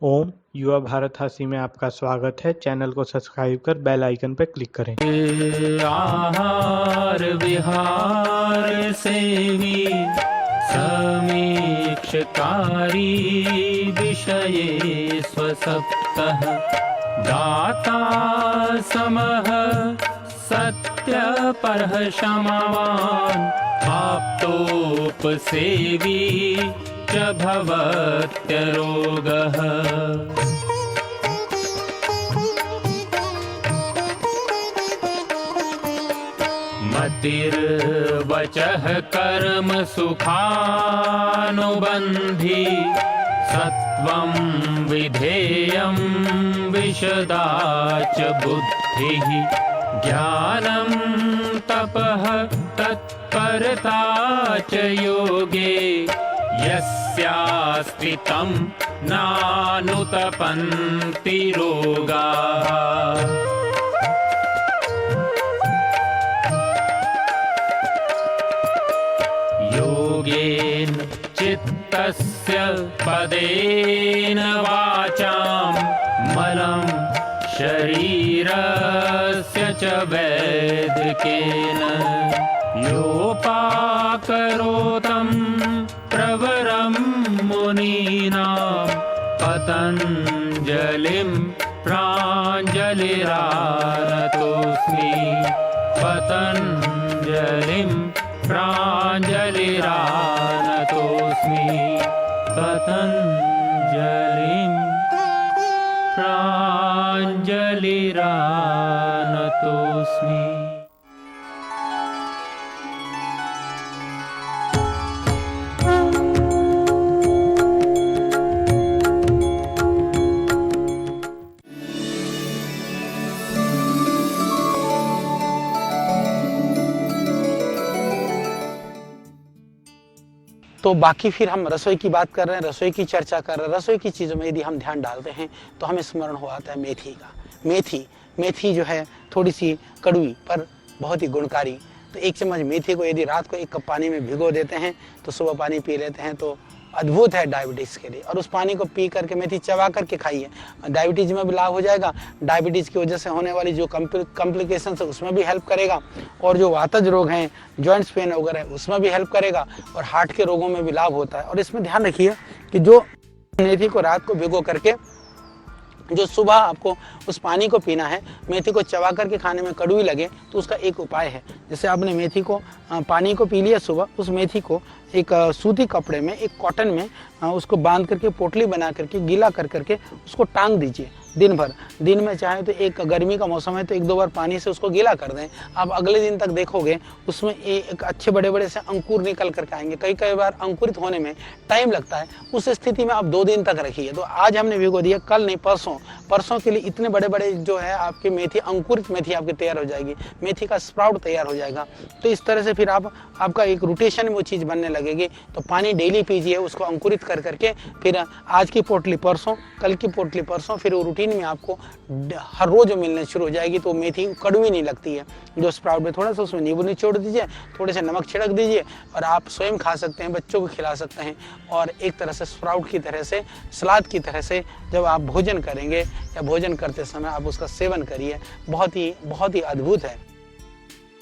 ओम युवा भारत हासी में आपका स्वागत है। चैनल को सब्सक्राइब कर बेल आइकन पर क्लिक करें। आहार विहार सेवी समीक्षकारी विषये स्वसप्तः दाता समः सत्यपरः क्षमावान् आप्तोपसेवी च भवत्यरोगः। मतिर्वचः कर्म सुखानुबन्धी सत्वं विधेयं विशदा च बुद्धिः ज्ञानं तपः तत्परता च योगे यस्यास्ति तं नानुतपन्ति रोगाः। योगेन चित्तस्य पदेन वाचां मलं शरीरस्य च वैदिकेन योपाकरोतं प्रवरं मुनीनां पतञ्जलिं प्राञ्जलिरानतोऽस्मि पतञ्जलिं प्राञ्जलिरानतोऽस्मि पतञ्जलिं प्राञ्जलिरानतोऽस्मि। तो बाकी फिर हम रसोई की बात कर रहे हैं, रसोई की चर्चा कर रहे हैं। रसोई की चीज़ों में यदि हम ध्यान डालते हैं तो हमें स्मरण हो आता है मेथी का। मेथी जो है थोड़ी सी कड़वी पर बहुत ही गुणकारी। तो एक चम्मच मेथी को यदि रात को 1 कप पानी में भिगो देते हैं तो सुबह पानी पी लेते हैं तो अद्भुत है डायबिटीज़ के लिए। और उस पानी को पी करके मेथी चबा करके खाइए, डायबिटीज़ में भी लाभ हो जाएगा। डायबिटीज़ की वजह से होने वाली जो कॉम्प्लिकेशंस है उसमें भी हेल्प करेगा, और जो वातज रोग हैं, जॉइंट्स पेन वगैरह उसमें भी हेल्प करेगा, और हार्ट के रोगों में भी लाभ होता है। और इसमें ध्यान रखिए कि जो मेथी को रात को भिगो करके जो सुबह आपको उस पानी को पीना है, मेथी को चबा करके खाने में कड़वी लगे तो उसका एक उपाय है। जैसे आपने मेथी को पानी को पी लिया सुबह, उस मेथी को एक सूती कपड़े में, एक कॉटन में उसको बांध करके पोटली बना करके गीला कर करके उसको टांग दीजिए दिन भर। दिन में चाहे तो एक गर्मी का मौसम है तो 1-2 बार पानी से उसको गीला कर दें। आप अगले दिन तक देखोगे उसमें एक अच्छे बड़े बड़े से अंकुर निकल करके आएंगे। कई बार अंकुरित होने में टाइम लगता है, उस स्थिति में आप 2 दिन तक रखिए। तो आज हमने भिगो दिया, कल नहीं परसों के लिए इतने बड़े बड़े जो है आपकी मेथी, अंकुरित मेथी आपकी तैयार हो जाएगी, मेथी का स्प्राउट तैयार हो जाएगा। तो इस तरह से फिर आपका एक रोटेशन में वो चीज़ बनने लगेगी। तो पानी डेली पीजिए, उसको अंकुरित कर करके फिर आज की पोटली परसों, कल की पोटली परसों, फिर वो रूटीन में आपको हर रोज मिलने शुरू हो जाएगी। तो मेथी कड़वी नहीं लगती है। जो स्प्राउट में थोड़ा सा उसमें नींबू निचोड़ दीजिए, थोड़े से नमक छिड़क दीजिए, और आप स्वयं खा सकते हैं, बच्चों को खिला सकते हैं। और एक तरह से स्प्राउट की तरह से, सलाद की तरह से जब आप भोजन करेंगे या भोजन करते समय आप उसका सेवन करिए। बहुत ही अद्भुत है।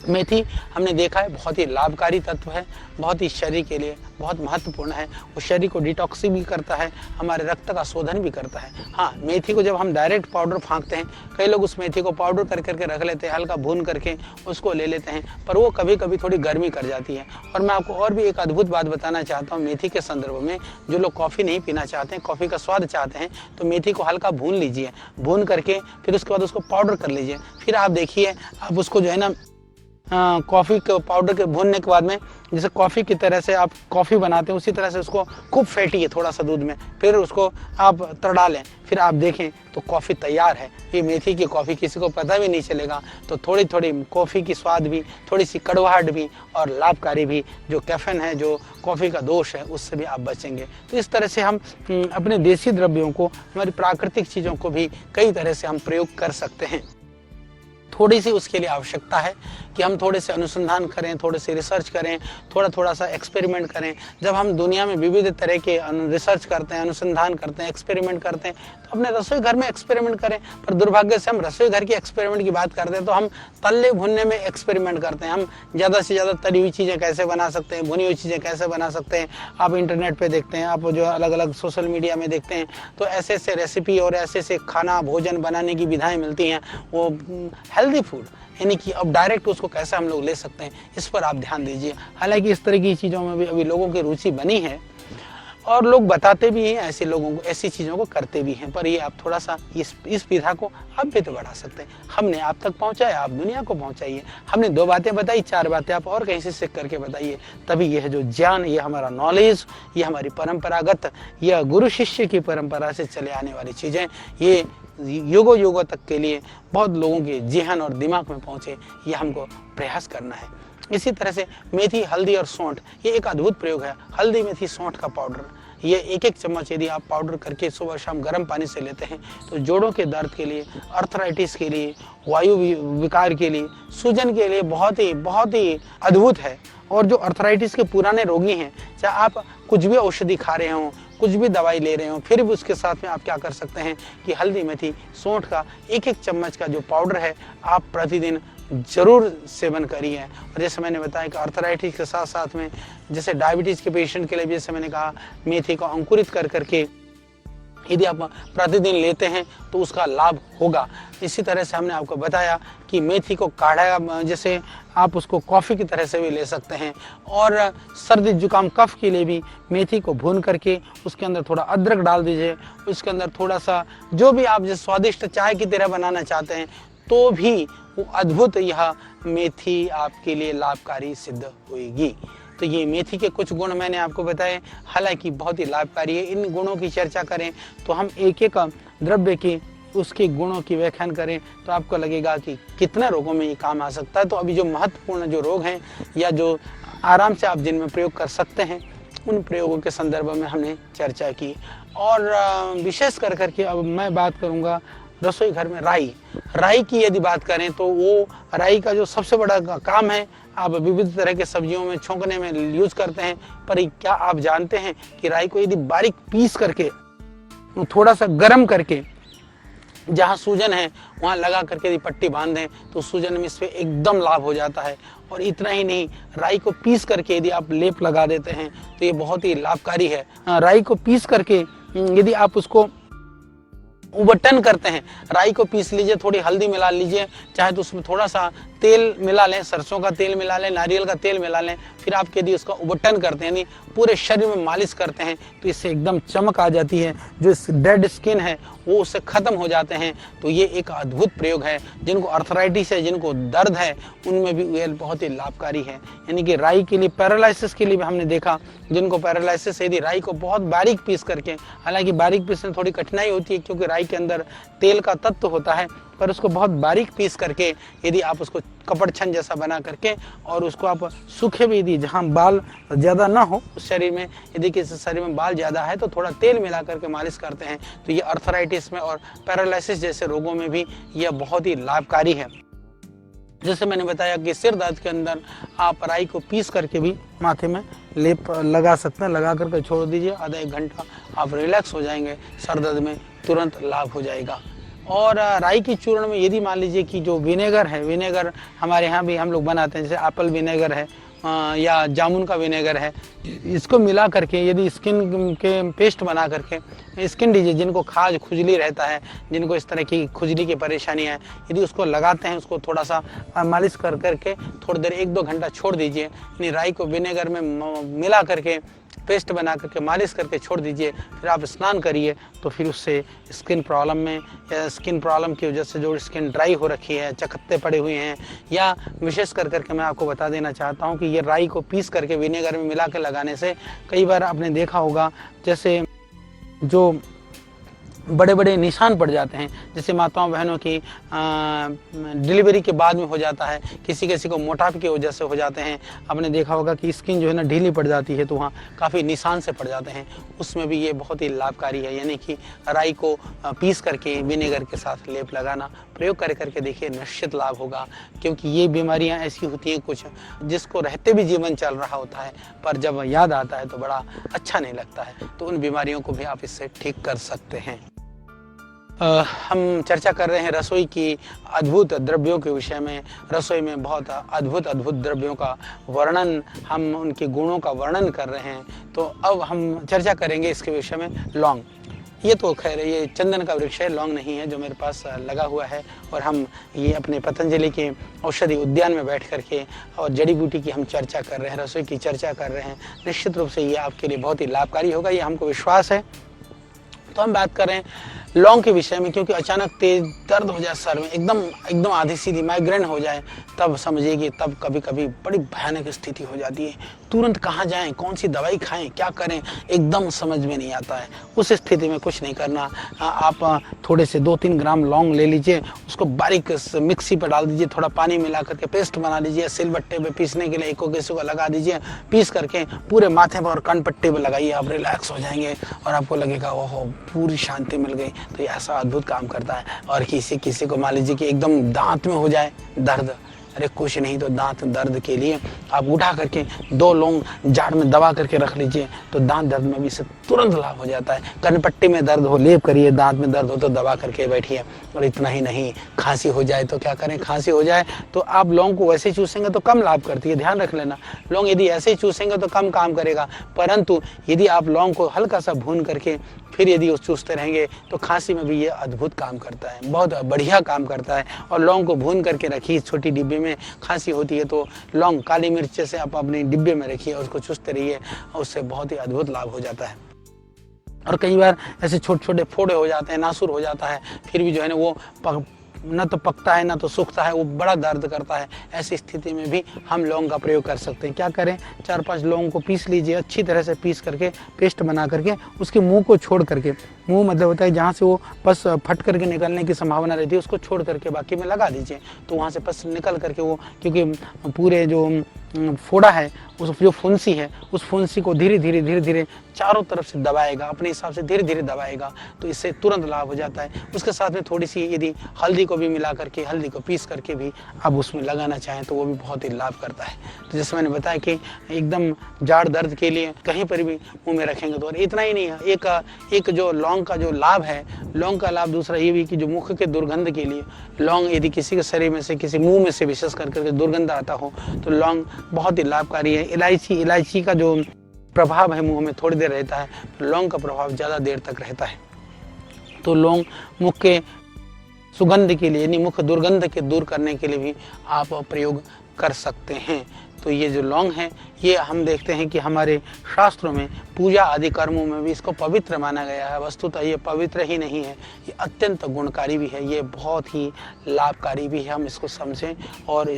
मेथी हमने देखा है बहुत ही लाभकारी तत्व है, बहुत ही शरीर के लिए बहुत महत्वपूर्ण है। वो शरीर को डिटॉक्सी भी करता है, हमारे रक्त का शोधन भी करता है। हाँ, मेथी को जब हम डायरेक्ट पाउडर फाँकते हैं, कई लोग उस मेथी को पाउडर कर करके रख लेते हैं, हल्का भून करके उसको ले लेते हैं, पर वो कभी कभी थोड़ी गर्मी कर जाती है। और मैं आपको और भी एक अद्भुत बात बताना चाहता हूँ मेथी के संदर्भ में। जो लोग कॉफ़ी नहीं पीना चाहते हैं, कॉफ़ी का स्वाद चाहते हैं, तो मेथी को हल्का भून लीजिए, भून करके फिर उसके बाद उसको पाउडर कर लीजिए। फिर आप देखिए, आप उसको जो है ना कॉफ़ी के पाउडर के भूनने के बाद में, जैसे कॉफ़ी की तरह से आप कॉफ़ी बनाते हैं उसी तरह से उसको खूब फेंटिए थोड़ा सा दूध में, फिर उसको आप तड़ा लें, फिर आप देखें तो कॉफ़ी तैयार है। ये मेथी की कॉफ़ी किसी को पता भी नहीं चलेगा। तो थोड़ी थोड़ी कॉफ़ी की स्वाद भी, थोड़ी सी कड़वाहट भी और लाभकारी भी, जो कैफीन है, जो कॉफ़ी का दोष है, उससे भी आप बचेंगे। तो इस तरह से हम अपने देसी द्रव्यों को, हमारी प्राकृतिक चीज़ों को भी कई तरह से हम प्रयोग कर सकते हैं। थोड़ी सी उसके लिए आवश्यकता है कि हम थोड़े से अनुसंधान करें, थोड़े से रिसर्च करें, थोड़ा सा एक्सपेरिमेंट करें। जब हम दुनिया में विविध तरह के रिसर्च करते हैं, अनुसंधान करते हैं, एक्सपेरिमेंट करते हैं, तो अपने रसोई घर में एक्सपेरिमेंट करें। पर दुर्भाग्य से हम रसोई घर की एक्सपेरिमेंट की बात करते हैं तो हम तलने भुनने में एक्सपेरिमेंट करते हैं। हम ज़्यादा से ज़्यादा तली हुई चीज़ें कैसे बना सकते हैं, भुनी हुई चीज़ें कैसे बना सकते हैं, आप इंटरनेट पर देखते हैं, आप जो अलग अलग सोशल मीडिया में देखते हैं, तो ऐसे ऐसे रेसिपी और ऐसे ऐसे खाना भोजन बनाने की विधाएँ मिलती हैं, वो हेल्दी फूड, यानी कि अब डायरेक्ट उसको कैसे हम लोग ले सकते हैं, इस पर आप ध्यान दीजिए। हालांकि इस तरह की चीज़ों में भी अभी लोगों की रुचि बनी है और लोग बताते भी हैं, ऐसे लोगों को ऐसी चीज़ों को करते भी हैं। पर ये आप थोड़ा सा इस विधा को आप भी तो बढ़ा सकते हैं। हमने आप तक पहुंचाया, आप दुनिया को पहुंचाइए। हमने 2 बातें बताई, 4 बातें आप और कहीं से सीख करके बताइए। तभी यह जो ज्ञान, ये हमारा नॉलेज, ये हमारी परंपरागत, यह गुरु शिष्य की परंपरा से चले आने वाली चीज़ें, ये युगों युगों तक के लिए बहुत लोगों के जेहन और दिमाग में पहुँचे, ये हमको प्रयास करना है। इसी तरह से मेथी, हल्दी और सौंठ, ये एक अद्भुत प्रयोग है। हल्दी, मेथी, सौंठ का पाउडर, ये एक एक चम्मच यदि आप पाउडर करके सुबह शाम गर्म पानी से लेते हैं तो जोड़ों के दर्द के लिए, अर्थराइटिस के लिए, वायु विकार के लिए, सूजन के लिए बहुत ही अद्भुत है। और जो अर्थराइटिस के पुराने रोगी हैं, चाहे आप कुछ भी औषधि खा रहे हों, कुछ भी दवाई ले रहे हो, फिर भी उसके साथ में आप क्या कर सकते हैं कि हल्दी, मेथी, सौंठ का एक एक चम्मच का जो पाउडर है आप प्रतिदिन जरूर सेवन करिए। और जैसे मैंने बताया कि अर्थराइटिस के साथ साथ में जैसे डायबिटीज़ के पेशेंट के लिए भी, जैसे मैंने कहा, मेथी को अंकुरित कर करके यदि आप प्रतिदिन लेते हैं तो उसका लाभ होगा। इसी तरह से हमने आपको बताया कि मेथी को काढ़ा, जैसे आप उसको कॉफ़ी की तरह से भी ले सकते हैं। और सर्दी जुकाम कफ के लिए भी मेथी को भून करके उसके अंदर थोड़ा अदरक डाल दीजिए, उसके अंदर थोड़ा सा जो भी आप जो स्वादिष्ट चाय की तरह बनाना चाहते हैं, तो भी वो अद्भुत यह मेथी आपके लिए लाभकारी सिद्ध होगी। तो ये मेथी के कुछ गुण मैंने आपको बताए, हालांकि बहुत ही लाभकारी है। इन गुणों की चर्चा करें तो हम एक एक द्रव्य की उसके गुणों की व्याख्यान करें तो आपको लगेगा कि कितना रोगों में ये काम आ सकता है। तो अभी जो महत्वपूर्ण जो रोग हैं या जो आराम से आप जिनमें प्रयोग कर सकते हैं, उन प्रयोगों के संदर्भ में हमने चर्चा की। और विशेष कर करके अब मैं बात करूँगा रसोई घर में राई की यदि बात करें तो वो राई का जो सबसे बड़ा काम है, आप विविध तरह के सब्जियों में छोंकने में यूज करते हैं। पर क्या आप जानते हैं कि राई को यदि बारीक पीस करके थोड़ा सा गर्म करके जहाँ सूजन है वहाँ लगा करके यदि पट्टी बांध दें तो सूजन में इससे एकदम लाभ हो जाता है। और इतना ही नहीं, राई को पीस करके यदि आप लेप लगा देते हैं तो ये बहुत ही लाभकारी है। राई को पीस करके यदि आप उसको उबटन करते हैं, राई को पीस लीजिए, थोड़ी हल्दी मिला लीजिए, चाहे तो उसमें थोड़ा सा तेल मिला लें, सरसों का तेल मिला लें, नारियल का तेल मिला लें, फिर आप यदि उसका उबटन करते हैं, यानी पूरे शरीर में मालिश करते हैं, तो इससे एकदम चमक आ जाती है। जो डेड स्किन है वो उससे ख़त्म हो जाते हैं। तो ये एक अद्भुत प्रयोग है। जिनको अर्थराइटिस है, जिनको दर्द है, उनमें भी ये बहुत ही लाभकारी है। यानी कि राई के लिए, पैरालिसिस के लिए भी हमने देखा, जिनको पैरालिसिस है, यदि राई को बहुत बारीक पीस करके, हालांकि बारीक पीसने में थोड़ी कठिनाई होती है क्योंकि राई के अंदर तेल का तत्व होता है, पर उसको बहुत बारीक पीस करके यदि आप उसको कपड़ छन जैसा बना करके और उसको आप सूखे भी, यदि जहाँ बाल ज़्यादा ना हो उस शरीर में, यदि किसी शरीर में बाल ज़्यादा है तो थोड़ा तेल मिला करके मालिश करते हैं, तो ये अर्थराइटिस में और पैरालिसिस जैसे रोगों में भी यह बहुत ही लाभकारी है। जैसे मैंने बताया कि सिर दर्द के अंदर आप राई को पीस करके भी माथे में लेप लगा सकते हैं, लगा करके छोड़ दीजिए, आधा 1 घंटा आप रिलैक्स हो जाएंगे, सर दर्द में तुरंत लाभ हो जाएगा। और राई की चूर्ण में यदि मान लीजिए कि जो विनेगर है, विनेगर हमारे यहाँ भी हम लोग बनाते हैं, जैसे एप्पल विनेगर है या जामुन का विनेगर है, इसको मिला करके यदि स्किन के पेस्ट बना करके स्किन डिजीज, जिनको खाज खुजली रहता है, जिनको इस तरह की खुजली की परेशानी है, यदि उसको लगाते हैं, उसको थोड़ा सा मालिश कर करके थोड़ी देर 1-2 घंटा छोड़ दीजिए, यानी राई को विनेगर में मिला करके पेस्ट बना करके मालिश करके छोड़ दीजिए, फिर आप स्नान करिए, तो फिर उससे स्किन प्रॉब्लम में या स्किन प्रॉब्लम की वजह से जो स्किन ड्राई हो रखी है, चकत्ते पड़े हुए हैं, या विशेष कर करके मैं आपको बता देना चाहता हूँ कि ये राई को पीस करके विनेगर में मिला के लगाने से कई बार आपने देखा होगा, जैसे जो बड़े बड़े निशान पड़ जाते हैं। जैसे माताओं बहनों की डिलीवरी के बाद में हो जाता है, किसी किसी को मोटापे की वजह से हो जाते हैं। आपने देखा होगा कि स्किन जो है ना ढीली पड़ जाती है, तो वहाँ काफ़ी निशान से पड़ जाते हैं, उसमें भी ये बहुत ही लाभकारी है। यानी कि राई को पीस करके विनेगर के साथ लेप लगाना, प्रयोग करके देखिए, निश्चित लाभ होगा। क्योंकि ये बीमारियां ऐसी होती हैं कुछ जिसको रहते भी जीवन चल रहा होता है, पर जब याद आता है तो बड़ा अच्छा नहीं लगता है। तो उन बीमारियों को भी आप इससे ठीक कर सकते हैं। हम चर्चा कर रहे हैं रसोई की अद्भुत द्रव्यों के विषय में। रसोई में बहुत अद्भुत द्रव्यों का वर्णन, हम उनके गुणों का वर्णन कर रहे हैं। तो अब हम चर्चा करेंगे इसके विषय में लौंग। ये तो खैर ये चंदन का वृक्ष है, लौंग नहीं है जो मेरे पास लगा हुआ है। और हम ये अपने पतंजलि के औषधि उद्यान में बैठ करके और जड़ी बूटी की हम चर्चा कर रहे हैं, रसोई की चर्चा कर रहे हैं। निश्चित रूप से ये आपके लिए बहुत ही लाभकारी होगा, ये हमको विश्वास है। तो हम बात कर रहे हैं लौंग के विषय में, क्योंकि अचानक तेज दर्द हो जाए सर में, एकदम आधी सीधी माइग्रेन हो जाए, तब समझिए कि तब कभी कभी बड़ी भयानक स्थिति हो जाती है। तुरंत कहाँ जाएं, कौन सी दवाई खाएं, क्या करें, एकदम समझ में नहीं आता है। उस स्थिति में कुछ नहीं करना, आप थोड़े से 2-3 ग्राम लौंग ले लीजिए, उसको बारीक मिक्सी पर डाल दीजिए, थोड़ा पानी मिला करके पेस्ट बना लीजिए, सिलबट्टे पे पीसने के लिए एक को लगा दीजिए, पीस करके पूरे माथे पर और कनपट्टे पर लगाइए, आप रिलैक्स हो जाएंगे और आपको लगेगा ओहो पूरी शांति मिल गई। तो ये ऐसा अद्भुत काम करता है। और किसी को मान लीजिए कि एकदम दांत में हो जाए दर्द, अरे कुछ नहीं तो दांत दर्द के लिए आप उठा करके 2 लौंग जाड़ में दबा करके रख लीजिए, तो दांत दर्द में भी इससे तुरंत लाभ हो जाता है। कनपट्टी में दर्द हो लेप करिए, दांत में दर्द हो तो दबा करके बैठिए। और इतना ही नहीं, खांसी हो जाए तो क्या करें, खांसी हो जाए तो आप लौंग को वैसे चूसेंगे तो कम लाभ करती है, ध्यान रख लेना। लौंग यदि ऐसे ही चूसेंगे तो कम काम करेगा, परंतु यदि आप लौंग को हल्का सा भून करके फिर यदि उस चूसते रहेंगे तो खांसी में भी ये अद्भुत काम करता है, बहुत बढ़िया काम करता है। और लौंग को भून करके रखिए छोटी डिब्बे में, खांसी होती है तो लौंग काली मिर्च से आप अपने डिब्बे में रखिए और उसको चूसते रहिए, उससे बहुत ही अद्भुत लाभ हो जाता है। और कई बार ऐसे छोटे छोटे फोड़े हो जाते हैं, नासूर हो जाता है, फिर भी जो है ना वो न तो पकता है ना तो सूखता है, वो बड़ा दर्द करता है। ऐसी स्थिति में भी हम लौंग का प्रयोग कर सकते हैं। क्या करें, 4-5 लौंग को पीस लीजिए, अच्छी तरह से पीस करके पेस्ट बना करके उसके मुंह को छोड़ करके, मुंह मतलब होता है जहाँ से वो पस फट करके निकलने की संभावना रहती है, उसको छोड़ करके बाकी में लगा दीजिए, तो वहाँ से पस निकल करके वो, क्योंकि पूरे जो फोड़ा है, उस जो फुंसी है, उस फुंसी को धीरे धीरे चारों तरफ से दबाएगा, अपने हिसाब से धीरे धीरे दबाएगा, तो इससे तुरंत लाभ हो जाता है। उसके साथ में थोड़ी सी यदि हल्दी को भी मिला करके, हल्दी को पीस करके भी आप उसमें लगाना चाहें तो वो भी बहुत ही लाभ करता है। तो जैसे मैंने बताया कि एकदम जाड़ दर्द के लिए कहीं पर भी मुंह में रखेंगे तो, और इतना ही नहीं है, एक जो लौंग का जो लाभ है, लौंग का लाभ दूसरा ये भी कि जो मुख के दुर्गंध के लिए लौंग, यदि किसी के शरीर में से, किसी मुंह में से विशेष करके दुर्गंध आता हो तो लौंग बहुत ही लाभकारी है। इलायची का जो प्रभाव है मुंह में थोड़ी देर रहता है, लौंग का प्रभाव ज़्यादा देर तक रहता है। तो लौंग मुख के सुगंध के लिए, यानी मुख दुर्गंध के दूर करने के लिए भी आप प्रयोग कर सकते हैं। तो ये जो लौंग है, ये हम देखते हैं कि हमारे शास्त्रों में पूजा आदि कर्मों में भी इसको पवित्र माना गया है। वस्तुतः ये पवित्र ही नहीं है, ये अत्यंत गुणकारी भी है, ये बहुत ही लाभकारी भी है। हम इसको समझें और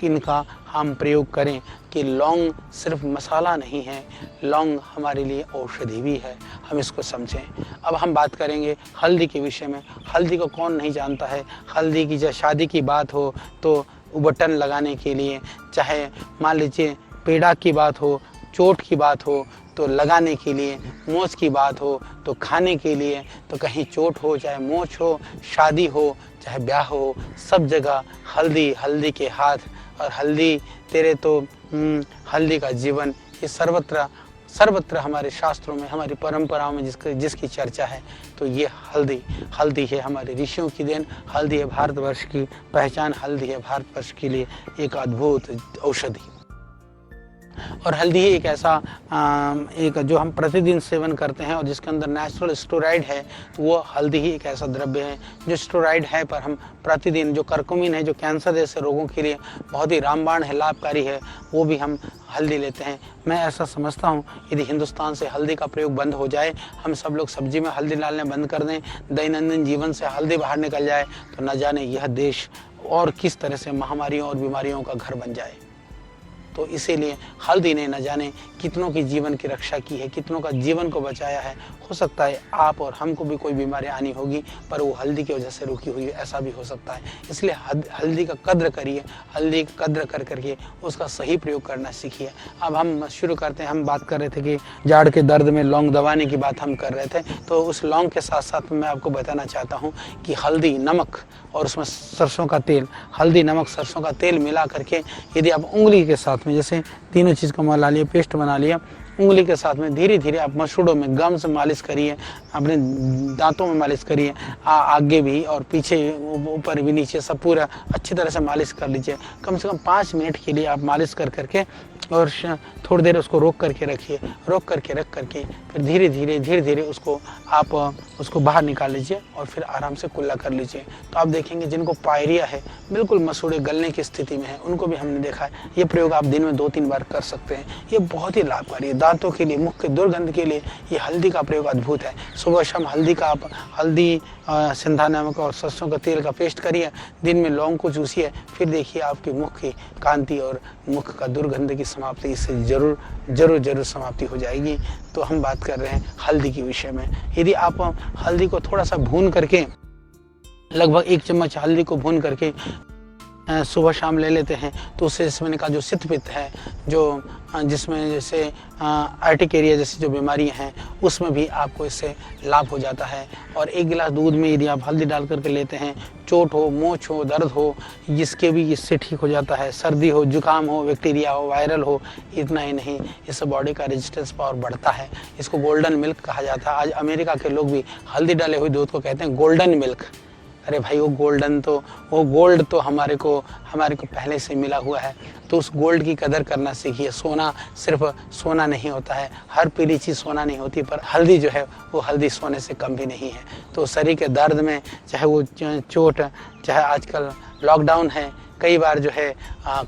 इनका हम प्रयोग करें कि लौंग सिर्फ मसाला नहीं है, लौंग हमारे लिए औषधि भी है, हम इसको समझें। अब हम बात करेंगे हल्दी के विषय में। हल्दी को कौन नहीं जानता है। हल्दी की जब शादी की बात हो तो बटन लगाने के लिए, चाहे मान लीजिए पेड़ा की बात हो, चोट की बात हो तो लगाने के लिए, मोच की बात हो तो खाने के लिए, तो कहीं चोट हो चाहे मोच हो, शादी हो चाहे ब्याह हो, सब जगह हल्दी के हाथ, और हल्दी तेरे तो हल्दी का जीवन, ये सर्वत्र हमारे शास्त्रों में, हमारी परंपराओं में जिसकी चर्चा है। तो ये हल्दी है हमारे ऋषियों की देन, हल्दी है भारतवर्ष की पहचान, हल्दी है भारतवर्ष के लिए एक अद्भुत औषधि। और हल्दी ही एक ऐसा एक जो हम प्रतिदिन सेवन करते हैं और जिसके अंदर नेचुरल स्टेरॉइड है, तो वो हल्दी ही एक ऐसा द्रव्य है जो स्टेरॉइड है, पर हम प्रतिदिन, जो करकुमिन है, जो कैंसर जैसे रोगों के लिए बहुत ही रामबाण है, लाभकारी है, वो भी हम हल्दी लेते हैं। मैं ऐसा समझता हूँ यदि हिंदुस्तान से हल्दी का प्रयोग बंद हो जाए, हम सब लोग सब्जी में हल्दी डालने बंद कर दें, दैनंदिन जीवन से हल्दी बाहर निकल जाए, तो न जाने यह देश और किस तरह से महामारियों और बीमारियों का घर बन जाए। तो इसीलिए हल्दी ने न जाने कितनों की जीवन की रक्षा की है, कितनों का जीवन को बचाया है। हो सकता है आप और हमको भी कोई बीमारी आनी होगी, पर वो हल्दी की वजह से रुकी हुई है, ऐसा भी हो सकता है। इसलिए हल्दी का कद्र करिए, हल्दी का कद्र कर करके उसका सही प्रयोग करना सीखिए। अब हम शुरू करते हैं। हम बात कर रहे थे कि जाड़ के दर्द में लौंग दबाने की बात हम कर रहे थे, तो उस लौंग के साथ साथ मैं आपको बताना चाहता हूँ कि हल्दी, नमक और उसमें सरसों का तेल, हल्दी, नमक, सरसों का तेल मिला करके यदि आप उंगली के साथ में, जैसे तीनों चीज़ को मिला लिया, पेस्ट बना लिया, उंगली के साथ में धीरे धीरे आप मसूड़ों में गम से मालिश करिए, अपने दांतों में मालिश करिए, आगे भी और पीछे, ऊपर भी, नीचे, सब पूरा अच्छी तरह से मालिश कर लीजिए। कम से कम 5 मिनट के लिए आप मालिश कर करके और थोड़ी देर उसको रोक करके रखिए। रोक करके रख करके फिर धीरे धीरे उसको आप उसको बाहर निकाल लीजिए और फिर आराम से कुल्ला कर लीजिए। तो आप देखेंगे जिनको पायरिया है, बिल्कुल मसूड़े गलने की स्थिति में है, उनको भी हमने देखा है। ये प्रयोग आप दिन में 2-3 बार कर सकते हैं। ये बहुत ही लाभकारी है दांतों के लिए, मुख के दुर्गंध के लिए। ये हल्दी का प्रयोग अद्भुत है। सुबह शाम हल्दी का आप सिंधा नमक और सरसों का तेल का पेस्ट करिए, दिन में लौंग को चूसिए, फिर देखिए आपके मुख की कांति और मुख का दुर्गंध की समाप्ति इससे जरूर समाप्ति हो जाएगी। तो हम बात कर रहे हैं हल्दी के विषय में। यदि आप हल्दी को थोड़ा सा भून करके, लगभग 1 चम्मच हल्दी को भून करके सुबह शाम ले लेते हैं, तो उससे जैसे मैंने कहा जो सित पित्त है, जो जिसमें जैसे आर्टिकेरिया जैसी जो बीमारियां हैं, उसमें भी आपको इससे लाभ हो जाता है। और 1 गिलास दूध में यदि आप हल्दी डाल करके लेते हैं, चोट हो, मोच हो, दर्द हो, जिसके भी इससे ठीक हो जाता है। सर्दी हो, जुकाम हो, बैक्टीरिया हो, वायरल हो, इतना ही नहीं, इससे बॉडी का रेजिस्टेंस पावर बढ़ता है। इसको गोल्डन मिल्क कहा जाता है। आज अमेरिका के लोग भी हल्दी डाले हुए दूध को कहते हैं गोल्डन मिल्क। अरे भाई, वो गोल्ड तो हमारे को पहले से मिला हुआ है, तो उस गोल्ड की कदर करना सीखिए। सोना सिर्फ सोना नहीं होता है, हर पीली चीज़ सोना नहीं होती, पर हल्दी जो है वो हल्दी सोने से कम भी नहीं है। तो शरीर के दर्द में, चाहे वो चोट, चाहे आजकल लॉकडाउन है, कई बार जो है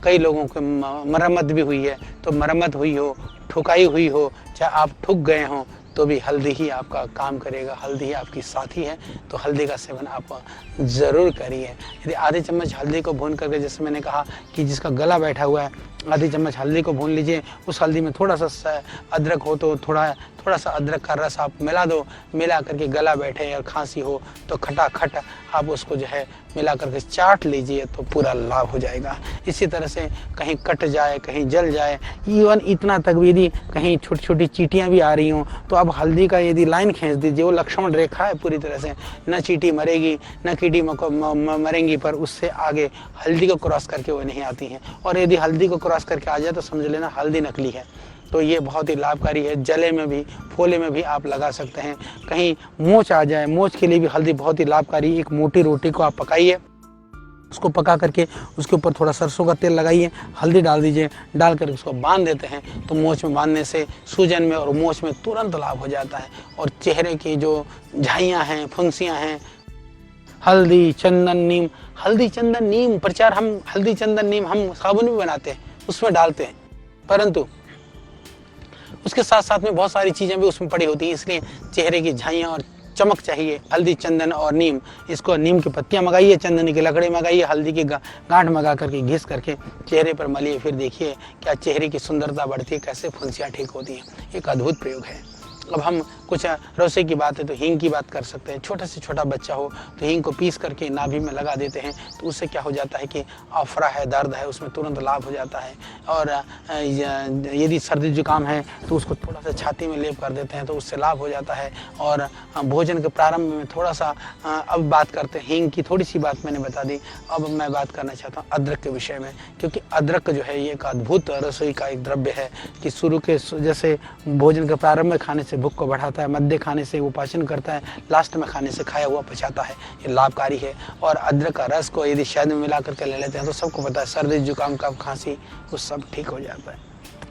कई लोगों को मरम्मत भी हुई है, तो मरम्मत हुई हो, ठुकाई हुई हो, चाहे आप ठुक गए हों, तो भी हल्दी ही आपका काम करेगा, हल्दी ही आपकी साथी है। तो हल्दी का सेवन आप ज़रूर करिए। यदि आधे चम्मच हल्दी को भून करके, जैसे मैंने कहा कि जिसका गला बैठा हुआ है, आधी चम्मच हल्दी को भून लीजिए। उस हल्दी में थोड़ा सा अदरक हो तो थोड़ा सा अदरक का रस आप मिला दो। मिला करके गला बैठे और खांसी हो तो खटाखट आप उसको जो है मिला करके चाट लीजिए, तो पूरा लाभ हो जाएगा। इसी तरह से कहीं कट जाए, कहीं जल जाए, इवन इतना तक भी यदि कहीं छोटी छोटी चींटियाँ भी आ रही हों, तो आप हल्दी का यदि लाइन खींच दीजिए। वो लक्ष्मण रेखा है पूरी तरह से, न चींटी मरेगी, न कीड़ी मरेंगी, पर उससे आगे हल्दी को क्रॉस करके वो नहीं आती हैं। और यदि हल्दी को क्रॉस करके आ जाए तो समझ लेना हल्दी नकली है। तो ये बहुत ही लाभकारी है। जले में भी, फोले में भी आप लगा सकते हैं। कहीं मोच आ जाए, मोच के लिए भी हल्दी बहुत ही लाभकारी। एक मोटी रोटी को आप पकाइए, उसको पका करके उसके ऊपर थोड़ा सरसों का तेल लगाइए, हल्दी डाल दीजिए, डाल कर उसको बांध देते हैं, तो मोच में बांधने से सूजन में और मोच में तुरंत लाभ हो जाता है। और चेहरे की जो झाइयाँ हैं, फुंसियाँ हैं, हल्दी, चंदन, नीम, हल्दी, चंदन, नीम प्रचार, हम हल्दी, चंदन, नीम हम साबुन भी बनाते हैं, उसमें डालते हैं, परंतु उसके साथ साथ में बहुत सारी चीज़ें भी उसमें पड़ी होती हैं। इसलिए चेहरे की झाइयाँ और चमक चाहिए, हल्दी, चंदन और नीम। इसको नीम की पत्तियां मंगाइए, चंदन की लकड़ी मंगाइए, हल्दी की गांठ मंगा करके घिस करके चेहरे पर मलिए, फिर देखिए क्या चेहरे की सुंदरता बढ़ती है, कैसे फुंसियाँ ठीक होती हैं। एक अद्भुत प्रयोग है। अब हम कुछ रसोई की बात है तो हींग की बात कर सकते हैं। छोटा से छोटा बच्चा हो तो हींग को पीस करके नाभि में लगा देते हैं, तो उससे क्या हो जाता है कि आफरा है, दर्द है, उसमें तुरंत लाभ हो जाता है। और यदि सर्दी जुकाम है तो उसको थोड़ा सा छाती में लेप कर देते हैं, तो उससे लाभ हो जाता है। और भोजन के प्रारंभ में थोड़ा सा, अब बात करते हैं हींग की, थोड़ी सी बात मैंने बता दी। अब मैं बात करना चाहता हूँ अदरक के विषय में, क्योंकि अदरक जो है ये एक अद्भुत रसोई का एक द्रव्य है कि शुरू के जैसे भोजन के प्रारंभ में खाने से भूख को बढ़ाता है, मध्य खाने से वो पाचन करता है, लास्ट में खाने से खाया हुआ पचाता है। ये लाभकारी है। और अदरक का रस को यदि शहद में मिला करके ले लेते हैं तो सबको पता है सर्दी जुकाम कफ खांसी वो सब ठीक हो जाता है।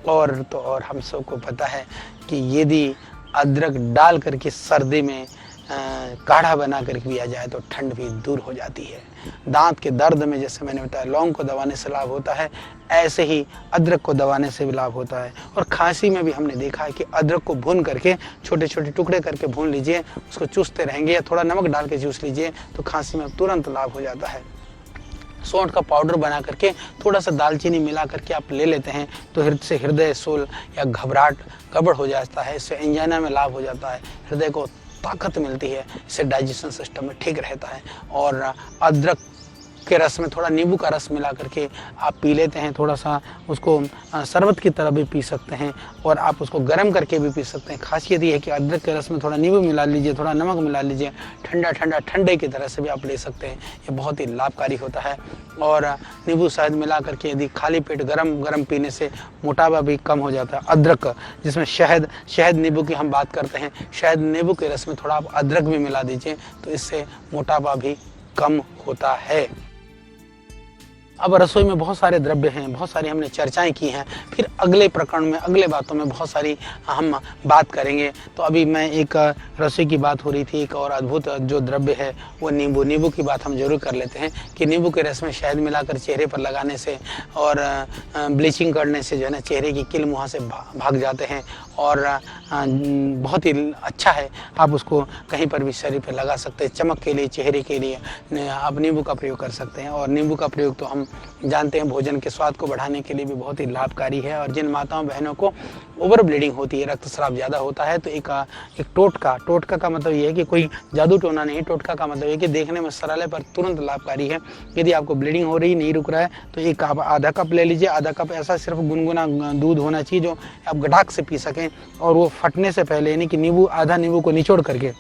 और हम सबको पता है कि यदि अदरक डाल करके सर्दी में काढ़ा बना कर पिया जाए तो ठंड भी दूर हो जाती है। दांत के दर्द में जैसे मैंने बताया लौंग को दबाने से लाभ होता है, ऐसे ही अदरक को दबाने से भी लाभ होता है। और खांसी में भी हमने देखा है कि अदरक को भून करके छोटे छोटे टुकड़े करके भून लीजिए, उसको चूसते रहेंगे या थोड़ा नमक डाल के चूस लीजिए, तो खांसी में तुरंत लाभ हो जाता है। सौंठ का पाउडर बना करके थोड़ा सा दालचीनी मिला करके आप ले लेते हैं तो हृदय शूल या घबराहट गड़बड़ हो जाता है। इससे एंजाइना में लाभ हो जाता है, हृदय को ताकत मिलती है, इससे डाइजेशन सिस्टम में ठीक रहता है। और अदरक के रस में थोड़ा नींबू का रस मिला करके आप पी लेते हैं, थोड़ा सा उसको शरबत की तरह भी पी सकते हैं और आप उसको गर्म करके भी पी सकते हैं। खासियत ये है कि अदरक के रस में थोड़ा नींबू मिला लीजिए, थोड़ा नमक मिला लीजिए, ठंडे की तरह से भी आप ले सकते हैं। ये बहुत ही लाभकारी होता है। और नींबू शहद मिला करके यदि खाली पेट गरम पीने से मोटापा भी कम हो जाता है। अदरक जिसमें शहद नींबू की हम बात करते हैं, शहद नींबू के रस में थोड़ा आप अदरक भी मिला दीजिए तो इससे मोटापा भी कम होता है। अब रसोई में बहुत सारे द्रव्य हैं, बहुत सारी हमने चर्चाएं की हैं, फिर अगले प्रकरण में अगले बातों में बहुत सारी हम बात करेंगे। तो अभी मैं एक रसोई की बात हो रही थी, एक और अद्भुत जो द्रव्य है वो नींबू की बात हम जरूर कर लेते हैं कि नींबू के रस में शहद मिलाकर चेहरे पर लगाने से और ब्लीचिंग करने से जो है ना चेहरे की किल मुहां से भाग जाते हैं और बहुत ही अच्छा है। आप उसको कहीं पर भी शरीर पर लगा सकते हैं, चमक के लिए, चेहरे के लिए आप नींबू का प्रयोग कर सकते हैं। और नींबू का प्रयोग तो हम जानते हैं भोजन के स्वाद को बढ़ाने के लिए भी बहुत ही लाभकारी है। और जिन माताओं बहनों को ओवर ब्लीडिंग होती है, रक्तस्राव ज़्यादा होता है, तो एक टोटका का मतलब ये है कि कोई जादू टोना नहीं, टोटका का मतलब ये कि देखने में सरल है पर तुरंत लाभकारी है। यदि आपको ब्लीडिंग हो रही नहीं रुक रहा है तो एक आप आधा कप ले लीजिए। आधा कप ऐसा सिर्फ गुनगुना दूध होना चाहिए जो आप गटाक से पी सकें और वो फटने से पहले, यानी कि आधा नींबू को निचोड़ करके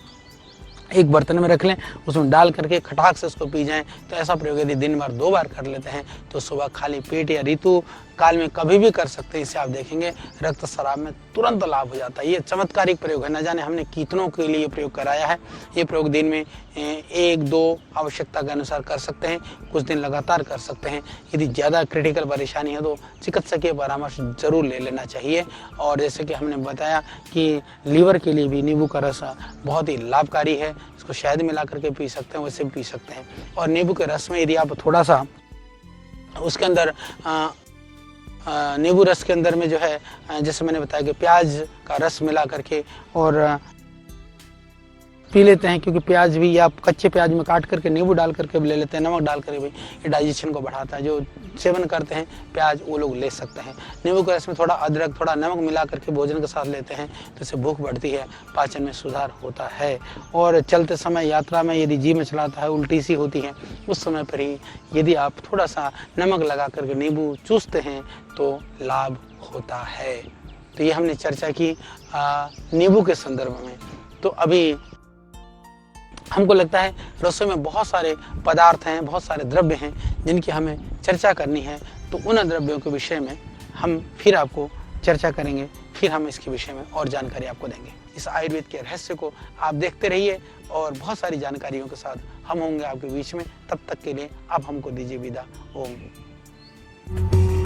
एक बर्तन में रख लें, उसमें डाल करके खटाक से उसको पी जाएं। तो ऐसा प्रयोग यदि दिन भर 2 बार कर लेते हैं तो सुबह खाली पेट या ऋतु काल में कभी भी कर सकते हैं। इससे आप देखेंगे रक्तस्राव में तुरंत लाभ हो जाता है। ये चमत्कारिक प्रयोग है, न जाने हमने कितनों के लिए प्रयोग कराया है। ये प्रयोग दिन में 1-2 आवश्यकता के अनुसार कर सकते हैं, कुछ दिन लगातार कर सकते हैं। यदि ज़्यादा क्रिटिकल परेशानी है तो चिकित्सकीय परामर्श जरूर ले लेना चाहिए। और जैसे कि हमने बताया कि लीवर के लिए भी नींबू का रस बहुत ही लाभकारी है, इसको शहद मिला करके पी सकते हैं, वैसे भी पी सकते हैं। और नींबू के रस में यदि आप थोड़ा सा उसके अंदर नींबू रस के अंदर में जो है जैसे मैंने बताया कि प्याज का रस मिला करके और पी लेते हैं, क्योंकि प्याज भी या कच्चे प्याज में काट करके नींबू डाल करके भी ले लेते हैं, नमक डाल करके भी, ये डाइजेशन को बढ़ाता है। जो सेवन करते हैं प्याज वो लोग ले सकते हैं। नींबू के रस में थोड़ा अदरक, थोड़ा नमक मिला करके भोजन के साथ लेते हैं तो इससे भूख बढ़ती है, पाचन में सुधार होता है। और चलते समय यात्रा में यदि जी में चलाता है, उल्टी सी होती है, उस समय पर ही यदि आप थोड़ा सा नमक लगा करके नींबू चूसते हैं तो लाभ होता है। तो ये हमने चर्चा की नींबू के संदर्भ में। तो अभी हमको लगता है रसोई में बहुत सारे पदार्थ हैं, बहुत सारे द्रव्य हैं जिनकी हमें चर्चा करनी है। तो उन द्रव्यों के विषय में हम फिर आपको चर्चा करेंगे, फिर हम इसके विषय में और जानकारी आपको देंगे। इस आयुर्वेद के रहस्य को आप देखते रहिए और बहुत सारी जानकारियों के साथ हम होंगे आपके बीच में। तब तक के लिए आप हमको दीजिए विदा। ओम।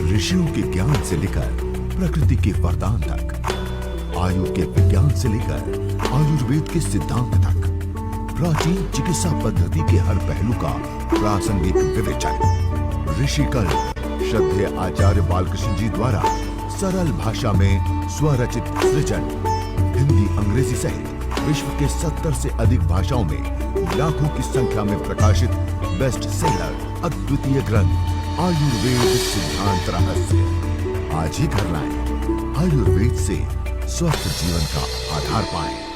ऋषियों के ज्ञान से लेकर प्रकृति के वरदान तक, आयु के विज्ञान से लेकर आयुर्वेद के सिद्धांत तक, प्राचीन चिकित्सा पद्धति के हर पहलू का प्रासंगिक विवेचन। ऋषिकल श्रद्धेय आचार्य बालकृष्ण जी द्वारा सरल भाषा में स्वरचित सृजन, हिंदी, अंग्रेजी सहित विश्व के 70 से अधिक भाषाओं में लाखों की संख्या में प्रकाशित बेस्ट सेलर अद्वितीय ग्रंथ आयुर्वेद सिद्धांत रहस्य। आज ही घर लाएं। आयुर्वेद से स्वस्थ जीवन का आधार पाएं।